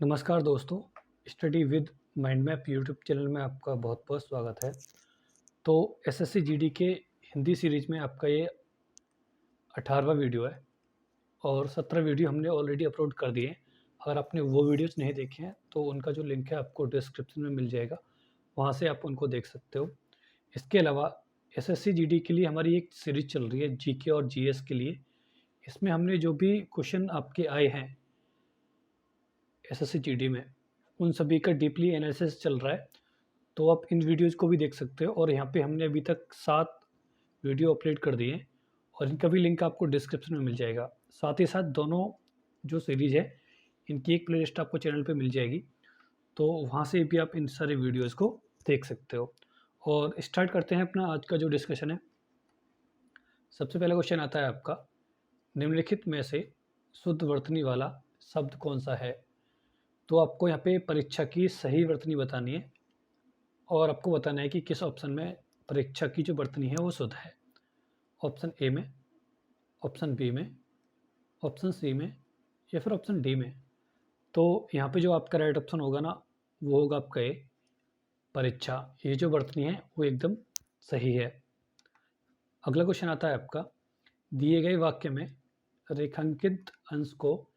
नमस्कार दोस्तों, study with mind map YouTube channel में आपका बहुत-बहुत स्वागत है। तो एसएससी जीडी के हिंदी सीरीज़ में आपका ये 18वाँ वीडियो है और 17 वीडियो हमने ऑलरेडी अपलोड कर दिए हैं। अगर आपने वो वीडियोज़ नहीं देखे हैं, तो उनका जो लिंक है आपको डिस्क्रिप्शन में मिल जाएगा, वहाँ से आप उनको देख सकते हो। इसके अलावा एसएससी जीडी के लिए हमारी एक सीरीज़ चल रही है जीके और जीएस के लिए। इसमें हमने जो भी क्वेश्चन आपके आए हैं एसएससी जीडी में, उन सभी का डीपली एनालिसिस चल रहा है। तो आप इन वीडियोज़ को भी देख सकते हो और यहाँ पे हमने अभी तक 7 वीडियो अपलोड कर दिए हैं और इनका भी लिंक आपको डिस्क्रिप्शन में मिल जाएगा। साथ ही साथ दोनों जो सीरीज़ है, इनकी एक प्लेलिस्ट आपको चैनल पे मिल जाएगी, तो वहाँ से भी आप इन सारे वीडियोज़ को देख सकते हो। और स्टार्ट करते हैं अपना आज का जो डिस्कशन है। सबसे पहला क्वेश्चन आता है आपका, निम्नलिखित में से शुद्ध वर्तनी वाला शब्द कौन-सा है? तो आपको यहाँ पे परीक्षा की सही वर्तनी बतानी है और आपको बताना है कि किस ऑप्शन में परीक्षा की जो वर्तनी है वो शुद्ध है। ऑप्शन ए में, ऑप्शन बी में, ऑप्शन सी में या फिर ऑप्शन डी में। तो यहाँ पे जो आपका राइट ऑप्शन होगा ना, वो होगा आपका ए, परीक्षा। ये जो वर्तनी है वो एकदम सही है। अगला क्वेश्चन आता है आपका, दिए गए वाक्य में रेखांकित अंश को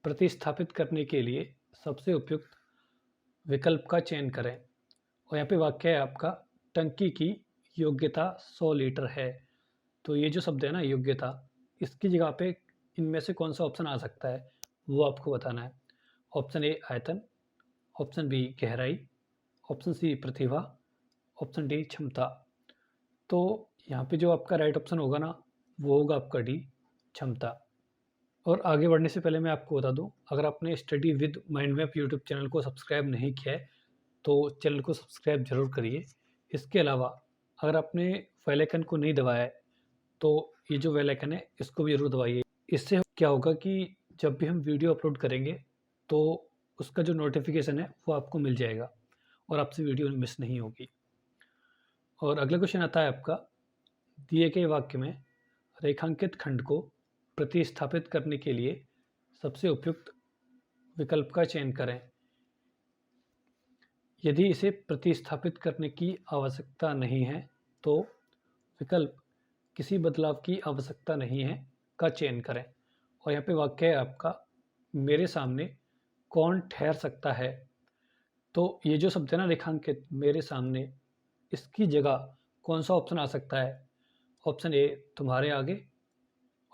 प्रतिस्थापित करने के लिए सबसे उपयुक्त विकल्प का चयन करें। और यहाँ पे वाक्य है आपका, टंकी की योग्यता 100 लीटर है। तो ये जो शब्द है ना योग्यता, इसकी जगह पे इनमें से कौन सा ऑप्शन आ सकता है वो आपको बताना है। ऑप्शन ए आयतन, ऑप्शन बी गहराई, ऑप्शन सी प्रतिभा, ऑप्शन डी क्षमता। तो यहाँ पे जो आपका राइट ऑप्शन होगा ना, वो होगा आपका डी, क्षमता। और आगे बढ़ने से पहले मैं आपको बता दूं, अगर आपने study with mind map YouTube channel को सब्सक्राइब नहीं किया है, तो चैनल को सब्सक्राइब ज़रूर करिए। इसके अलावा अगर आपने बेल आइकन को नहीं दबाया है, तो ये जो बेल आइकन है इसको भी ज़रूर दबाइए। इससे क्या होगा कि जब भी हम वीडियो अपलोड करेंगे, तो उसका जो नोटिफिकेशन है वो आपको मिल जाएगा और आपसे वीडियो मिस नहीं होगी। और अगला क्वेश्चन आता है आपका, दिए गए वाक्य में रेखांकित खंड को प्रतिस्थापित करने के लिए सबसे उपयुक्त विकल्प का चयन करें। यदि इसे प्रतिस्थापित करने की आवश्यकता नहीं है, तो विकल्प किसी बदलाव की आवश्यकता नहीं है का चयन करें। और यहाँ पे वाक्य है आपका, मेरे सामने कौन ठहर सकता है। तो ये जो शब्द है ना रेखांकित, मेरे सामने, इसकी जगह कौन सा ऑप्शन आ सकता है? ऑप्शन ए तुम्हारे आगे,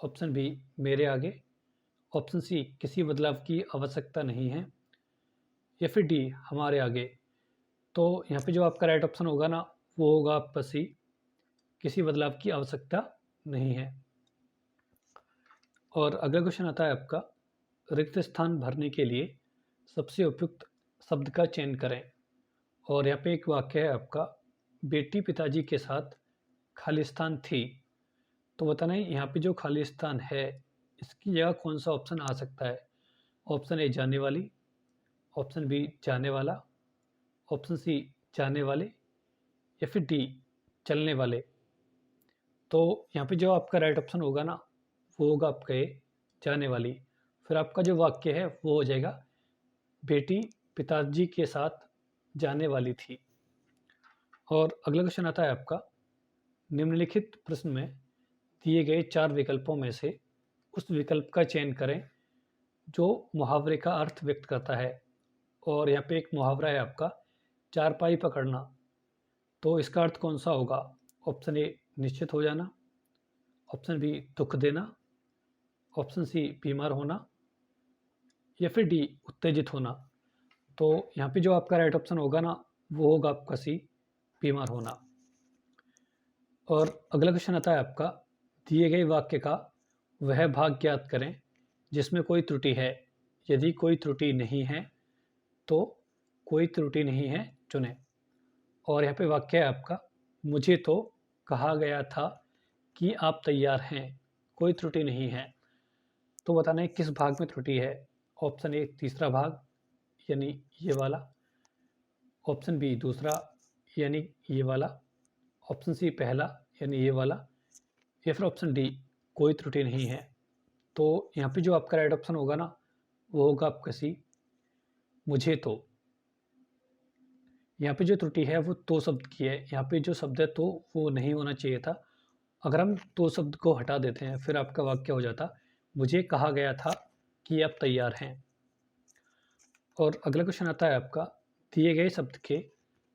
ऑप्शन बी मेरे आगे, ऑप्शन सी किसी बदलाव की आवश्यकता नहीं है या फिर डी हमारे आगे। तो यहाँ पे जो आपका राइट ऑप्शन होगा ना, वो होगा आपका सी, किसी बदलाव की आवश्यकता नहीं है। और अगला क्वेश्चन आता है आपका, रिक्त स्थान भरने के लिए सबसे उपयुक्त शब्द का चयन करें। और यहाँ पे एक वाक्य है आपका, बेटी पिताजी के साथ खालिस्तान थी। तो बताना है यहाँ पे जो खालिस्तान है, इसकी जगह कौन सा ऑप्शन आ सकता है? ऑप्शन ए जाने वाली, ऑप्शन बी जाने वाला, ऑप्शन सी जाने वाले या फिर डी चलने वाले। तो यहाँ पे जो आपका राइट ऑप्शन होगा ना, वो होगा आपका ए जाने वाली। फिर आपका जो वाक्य है वो हो जाएगा, बेटी पिताजी के साथ जाने वाली थी। और अगला क्वेश्चन आता है आपका, निम्नलिखित प्रश्न में दिए गए 4 विकल्पों में से उस विकल्प का चयन करें जो मुहावरे का अर्थ व्यक्त करता है। और यहाँ पे एक मुहावरा है आपका, चारपाई पकड़ना। तो इसका अर्थ कौन सा होगा? ऑप्शन ए निश्चित हो जाना, ऑप्शन बी दुख देना, ऑप्शन सी बीमार होना या फिर डी उत्तेजित होना। तो यहाँ पे जो आपका राइट ऑप्शन होगा ना, वो होगा आपका सी, बीमार होना। और अगला क्वेश्चन आता है आपका, दिए गए वाक्य का वह भाग ज्ञात करें जिसमें कोई त्रुटि है। यदि कोई त्रुटि नहीं है, तो कोई त्रुटि नहीं है चुनें। और यहाँ पे वाक्य है आपका, मुझे तो कहा गया था कि आप तैयार हैं, कोई त्रुटि नहीं है। तो बताना है किस भाग में त्रुटि है। ऑप्शन ए तीसरा भाग यानी ये वाला, ऑप्शन बी दूसरा यानी ये वाला, ऑप्शन सी पहला यानी ये वाला या फिर ऑप्शन डी कोई त्रुटि नहीं है। तो यहाँ पे जो आपका राइट ऑप्शन होगा ना, वो होगा आपका सी, मुझे तो। यहाँ पे जो त्रुटि है वो तो शब्द की है। यहाँ पे जो शब्द है तो वो नहीं होना चाहिए था। अगर हम तो शब्द को हटा देते हैं फिर आपका वाक्य हो जाता मुझे कहा गया था कि आप तैयार हैं। और अगला क्वेश्चन आता है आपका दिए गए शब्द के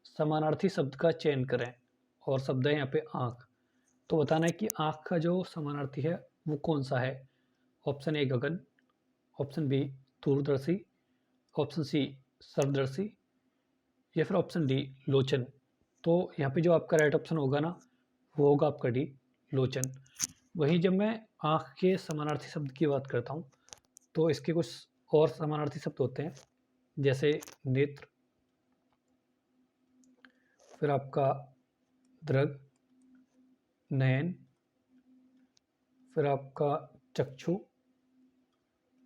समानार्थी शब्द का चयन करें। और शब्द है यहाँ पे आँख। तो बताना है कि आँख का जो समानार्थी है वो कौन सा है। Option A Gagan, option B दूरदर्शी, ऑप्शन सी सर्वदर्शी या फिर ऑप्शन डी लोचन। तो यहाँ पे जो आपका राइट ऑप्शन होगा ना वो होगा आपका डी लोचन। वहीं जब मैं आँख के समानार्थी शब्द की बात करता हूँ तो इसके कुछ और समानार्थी शब्द होते हैं जैसे नेत्र, फिर आपका दृग, नयन, फिर आपका चक्षु,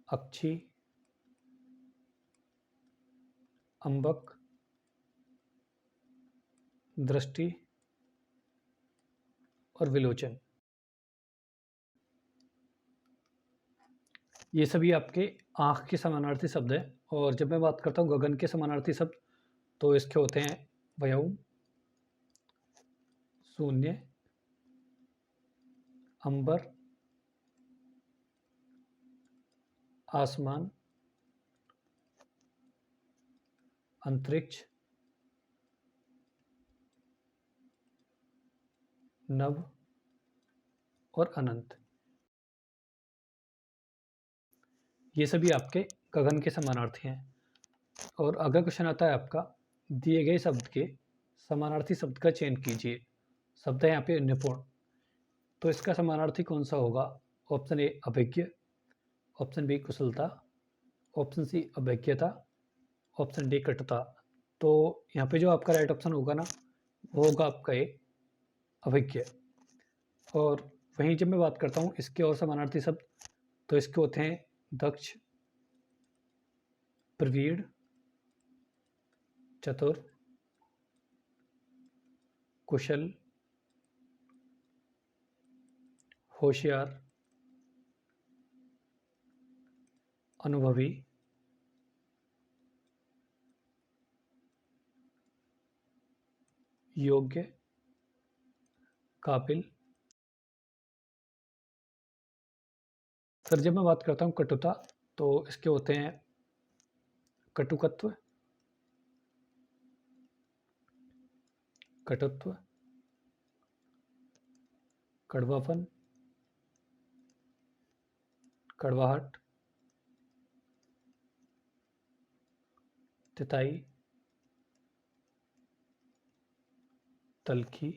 अक्षी, अंबक, दृष्टि और विलोचन। ये सभी आपके आँख के समानार्थी शब्द हैं। और जब मैं बात करता हूँ गगन के समानार्थी शब्द तो इसके होते हैं व्योम, शून्य, अंबर, आसमान, अंतरिक्ष, नभ और अनंत। ये सभी आपके गगन के समानार्थी हैं। और अगला क्वेश्चन आता है आपका दिए गए शब्द के समानार्थी शब्द का चयन कीजिए। शब्द है यहाँ पे निपुण। तो इसका समानार्थी कौन सा होगा। ऑप्शन ए अभिज्ञ, ऑप्शन बी कुशलता, ऑप्शन सी अभिज्ञता, ऑप्शन डी कटुता। तो यहाँ पे जो आपका राइट ऑप्शन होगा ना वो होगा आपका ए अभिज्ञ। और वहीं जब मैं बात करता हूँ इसके और समानार्थी शब्द तो इसके होते हैं दक्ष, प्रवीण, चतुर, कुशल, होशियार, अनुभवी, योग्य, काबिल। फिर जब मैं बात करता हूँ कटुता तो इसके होते हैं कटुकत्व, कटुत्व, कड़वापन, कड़वाहट, तिताई, तलखी।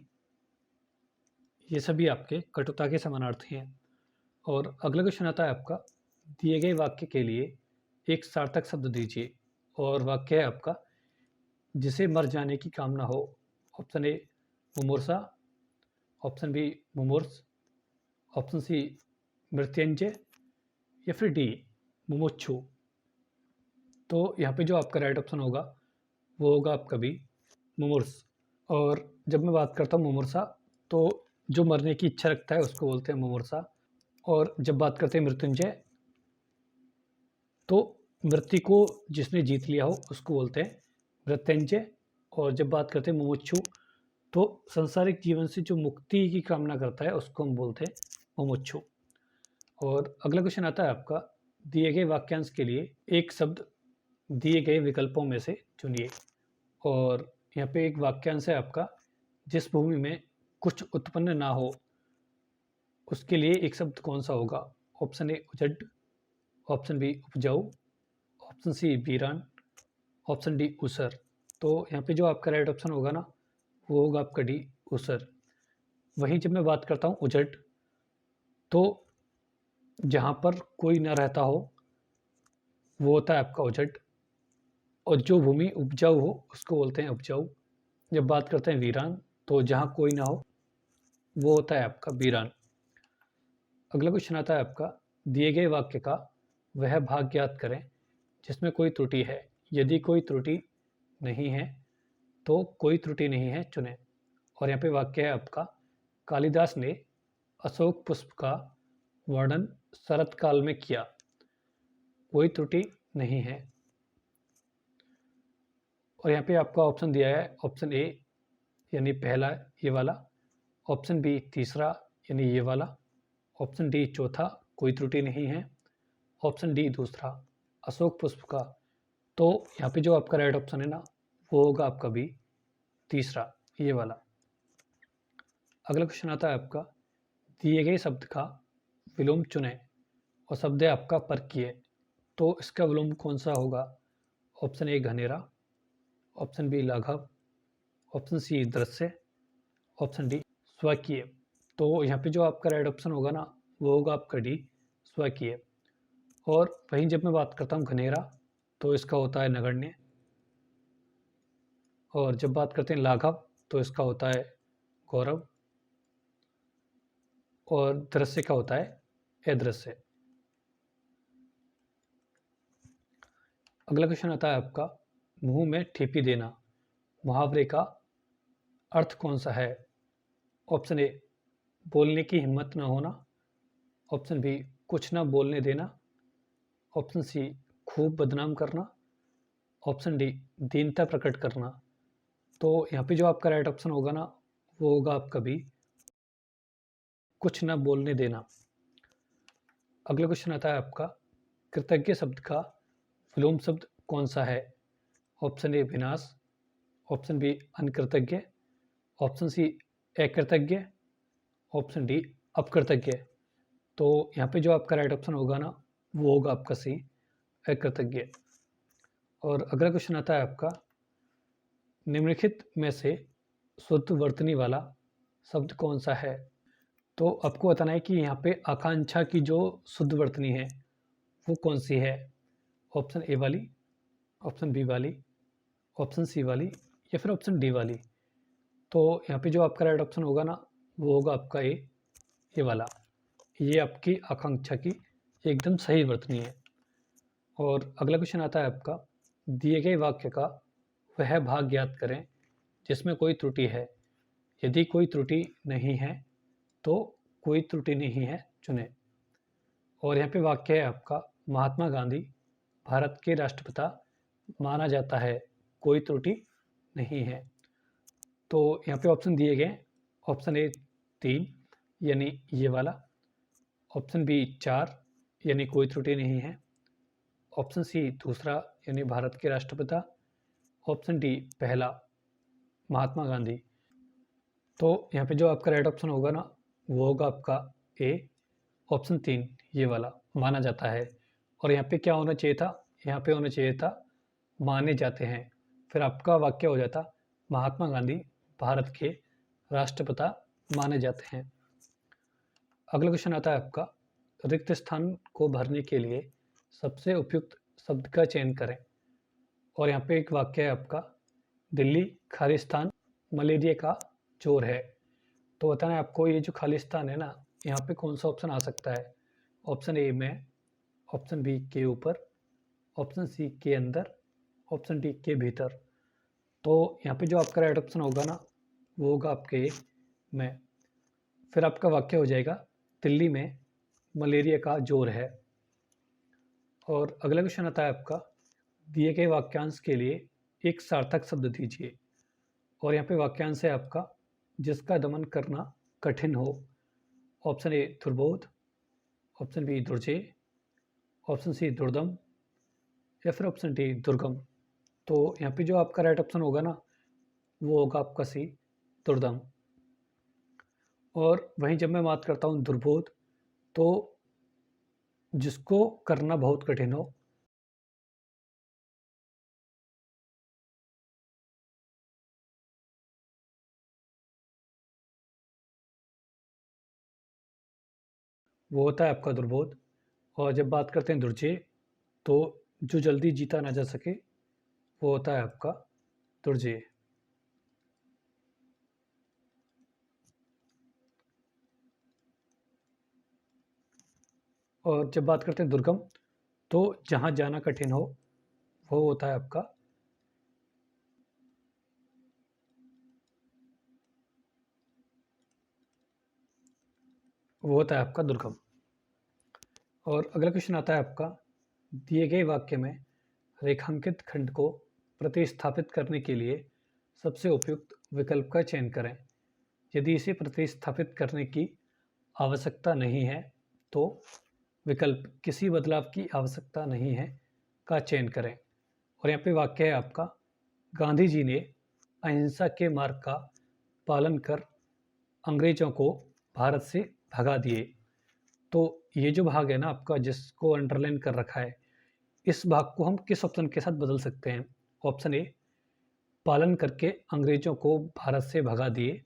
ये सभी आपके कटुता के समानार्थी हैं। और अगला क्वेश्चन आता है आपका दिए गए वाक्य के लिए एक सार्थक शब्द दीजिए। और वाक्य है आपका जिसे मर जाने की कामना हो। ऑप्शन ए मुमूर्षा, ऑप्शन बी मुमूर्ष, ऑप्शन सी मृत्युंजय या फिर डी मुमुक्षु। तो यहाँ पे जो आपका राइट ऑप्शन होगा वो होगा आपका बी मुमूर्ष। और जब मैं बात करता हूँ मुमूर्षा तो जो मरने की इच्छा रखता है उसको बोलते हैं मुमूर्षा। और जब बात करते हैं मृत्युंजय तो मृत्यु को जिसने जीत लिया हो उसको बोलते हैं मृत्युंजय। और जब बात करते हैं मुमुक्षु तो सांसारिक जीवन से जो मुक्ति की कामना करता है उसको हम बोलते हैं मुमुक्षु। और अगला क्वेश्चन आता है आपका दिए गए वाक्यांश के लिए एक शब्द दिए गए विकल्पों में से चुनिए। और यहाँ पे एक वाक्यांश है आपका जिस भूमि में कुछ उत्पन्न ना हो उसके लिए एक शब्द कौन सा होगा। ऑप्शन ए उजड़, ऑप्शन बी उपजाऊ, ऑप्शन सी वीरान, ऑप्शन डी ऊसर। तो यहाँ पे जो आपका राइट ऑप्शन होगा ना वो होगा आपका डी ऊसर। वहीं जब मैं बात करता हूँ उजड़ तो जहाँ पर कोई ना रहता हो वो होता है आपका उजड़। और जो भूमि उपजाऊ हो उसको बोलते हैं उपजाऊ। जब बात करते हैं वीरान तो जहाँ कोई ना हो वो होता है आपका वीरान। अगला क्वेश्चन आता है आपका दिए गए वाक्य का वह भाग ज्ञात करें जिसमें कोई त्रुटि है। यदि कोई त्रुटि नहीं है तो कोई त्रुटि नहीं है चुनें। और यहाँ पे वाक्य है आपका कालिदास ने अशोक पुष्प का वर्णन शरत काल में किया। कोई त्रुटि नहीं है। और यहाँ पे आपका ऑप्शन दिया है ऑप्शन ए यानी पहला ये वाला, ऑप्शन बी तीसरा यानी ये वाला, ऑप्शन डी चौथा कोई त्रुटि नहीं है, ऑप्शन डी दूसरा अशोक पुष्प का। तो यहाँ पे जो आपका राइट ऑप्शन है ना वो होगा आपका बी तीसरा ये वाला। अगला क्वेश्चन आता है आपका, दिए गए शब्द का विलोम चुनें और शब्द है आपका परकीय, तो इसका विलोम कौन सा होगा? ऑप्शन ए घनेरा, ऑप्शन बी लाघव, ऑप्शन सी दृश्य, ऑप्शन डी स्वकीय। तो यहाँ पे जो आपका राइट ऑप्शन होगा ना वो होगा आपका डी स्वकीय। और वहीं जब मैं बात करता हूँ घनेरा तो इसका होता है नगण्य, और जब बात करते हैं लाघव तो इसका होता है गौरव, और दृश्य का होता है अदृश्य। अगला क्वेश्चन आता है आपका, मुंह में ठेपी देना मुहावरे का अर्थ कौन सा है? ऑप्शन ए बोलने की हिम्मत न होना, ऑप्शन बी कुछ ना बोलने देना, ऑप्शन सी खूब बदनाम करना, ऑप्शन डी दीनता प्रकट करना। तो यहाँ पे जो आपका राइट ऑप्शन होगा ना वो होगा आपका बी कुछ ना बोलने देना। अगला क्वेश्चन आता है आपका, कृतज्ञ शब्द का विलोम शब्द कौन सा है? ऑप्शन ए विनाश, ऑप्शन बी अनकृतज्ञ, ऑप्शन सी अकृतज्ञ, ऑप्शन डी अपकृतज्ञ। तो यहाँ पे जो आपका राइट ऑप्शन होगा ना वो होगा आपका सी अकृतज्ञ। और अगला क्वेश्चन आता है आपका, निम्नलिखित में से शुद्ध वर्तनी वाला शब्द कौन सा है? तो आपको बताना है कि यहाँ पे आकांक्षा की जो शुद्ध वर्तनी है वो कौन सी है? ऑप्शन ए वाली, ऑप्शन बी वाली, ऑप्शन सी वाली या फिर ऑप्शन डी वाली। तो यहाँ पे जो आपका राइट ऑप्शन होगा ना वो होगा आपका ए ये वाला, ये आपकी आकांक्षा की एकदम सही वर्तनी है। और अगला क्वेश्चन आता है आपका, दिए गए वाक्य का वह भाग ज्ञात करें जिसमें कोई त्रुटि है, यदि कोई त्रुटि नहीं है तो कोई त्रुटि नहीं है चुने। और यहाँ पे वाक्य है आपका, महात्मा गांधी भारत के राष्ट्रपिता माना जाता है, कोई त्रुटि नहीं है। तो यहाँ पे ऑप्शन दिए गए, ऑप्शन ए 3 यानी ये वाला, ऑप्शन बी 4 यानी कोई त्रुटि नहीं है, ऑप्शन सी दूसरा यानी भारत के राष्ट्रपिता, ऑप्शन डी पहला महात्मा गांधी। तो यहाँ पे जो आपका राइट ऑप्शन होगा ना वो होगा आपका ए ऑप्शन 3 ये वाला माना जाता है। और यहाँ पे क्या होना चाहिए था? यहाँ पे होना चाहिए था माने जाते हैं, फिर आपका वाक्य हो जाता महात्मा गांधी भारत के राष्ट्रपिता माने जाते हैं। अगला क्वेश्चन आता है आपका, रिक्त स्थान को भरने के लिए सबसे उपयुक्त शब्द का चयन करें। और यहाँ पे एक वाक्य है आपका, दिल्ली खालिस्तान मलेरिया का चोर है। तो बताना है आपको ये जो खालिस्तान है ना यहाँ पे कौन सा ऑप्शन आ सकता है? ऑप्शन ए में, ऑप्शन बी के ऊपर, ऑप्शन सी के अंदर, ऑप्शन डी के भीतर। तो यहाँ पे जो आपका राइट ऑप्शन होगा ना वो होगा आपके में। फिर आपका वाक्य हो जाएगा, दिल्ली में मलेरिया का जोर है। और अगला क्वेश्चन आता है आपका, दिए गए वाक्यांश के लिए एक सार्थक शब्द दीजिए। और यहाँ पे वाक्यांश है आपका, जिसका दमन करना कठिन हो। ऑप्शन ए दुर्बोध, ऑप्शन बी दुर्जय, ऑप्शन सी दुर्दम या फिर ऑप्शन डी दुर्गम। तो यहाँ पे जो आपका राइट ऑप्शन होगा ना वो होगा आपका सी दुर्दम। और वहीं जब मैं बात करता हूँ दुर्बोध, तो जिसको करना बहुत कठिन हो। वो होता है आपका दुर्बोध। और जब बात करते हैं दुर्जय, तो जो जल्दी जीता ना जा सके वो होता है आपका दुर्जय। और जब बात करते हैं दुर्गम, तो जहाँ जाना कठिन हो वो होता है आपका दुर्गम। और अगला क्वेश्चन आता है आपका, दिए गए वाक्य में रेखांकित खंड को प्रतिस्थापित करने के लिए सबसे उपयुक्त विकल्प का चयन करें। यदि इसे प्रतिस्थापित करने की आवश्यकता नहीं है तो विकल्प किसी बदलाव की आवश्यकता नहीं है का चयन करें। और यहाँ पे वाक्य है आपका, गांधी जी ने अहिंसा के मार्ग का पालन कर अंग्रेजों को भारत से भगा दिए। तो ये जो भाग है ना आपका, जिसको अंडरलाइन कर रखा है, इस भाग को हम किस ऑप्शन के साथ बदल सकते हैं? ऑप्शन ए, पालन करके अंग्रेजों को भारत से भगा दिए।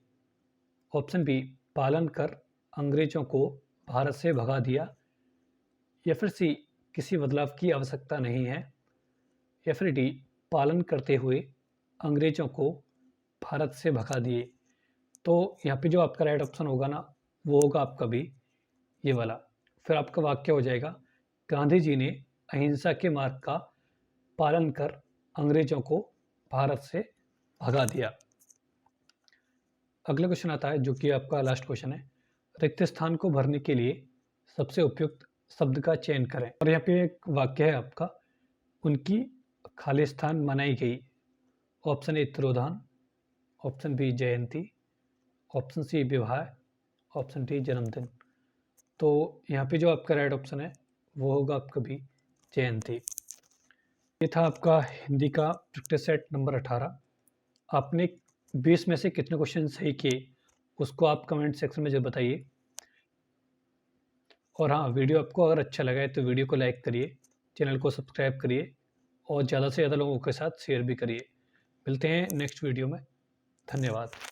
ऑप्शन बी, पालन कर अंग्रेजों को भारत से भगा दिया। या फिर सी, किसी बदलाव की आवश्यकता नहीं है। या फिर डी, पालन करते हुए अंग्रेजों को भारत से भगा दिए। तो यहाँ पे जो आपका राइट ऑप्शन होगा ना, वो होगा आपका भी ये वाला। फिर आपका वाक्य हो जाएगा, गांधी जी ने अहिंसा के मार्ग का पालन कर अंग्रेजों को भारत से भगा दिया। अगला क्वेश्चन आता है जो कि आपका लास्ट क्वेश्चन है, रिक्त स्थान को भरने के लिए सबसे उपयुक्त शब्द का चयन करें। और यहाँ पे एक वाक्य है आपका, उनकी खालिस्तान मनाई गई। ऑप्शन ए तिरोधान, ऑप्शन बी जयंती, ऑप्शन सी विवाह, ऑप्शन डी जन्मदिन। तो यहाँ पे जो आपका राइट ऑप्शन है वो होगा आपका भी जयंती। ये था आपका हिंदी का प्रैक्टिस सेट नंबर 18। आपने 20 में से कितने क्वेश्चन सही किए उसको आप कमेंट सेक्शन में जरूर बताइए। और हाँ, वीडियो आपको अगर अच्छा लगा है तो वीडियो को लाइक करिए, चैनल को सब्सक्राइब करिए और ज़्यादा से ज़्यादा लोगों के साथ शेयर भी करिए। मिलते हैं नेक्स्ट वीडियो में। धन्यवाद।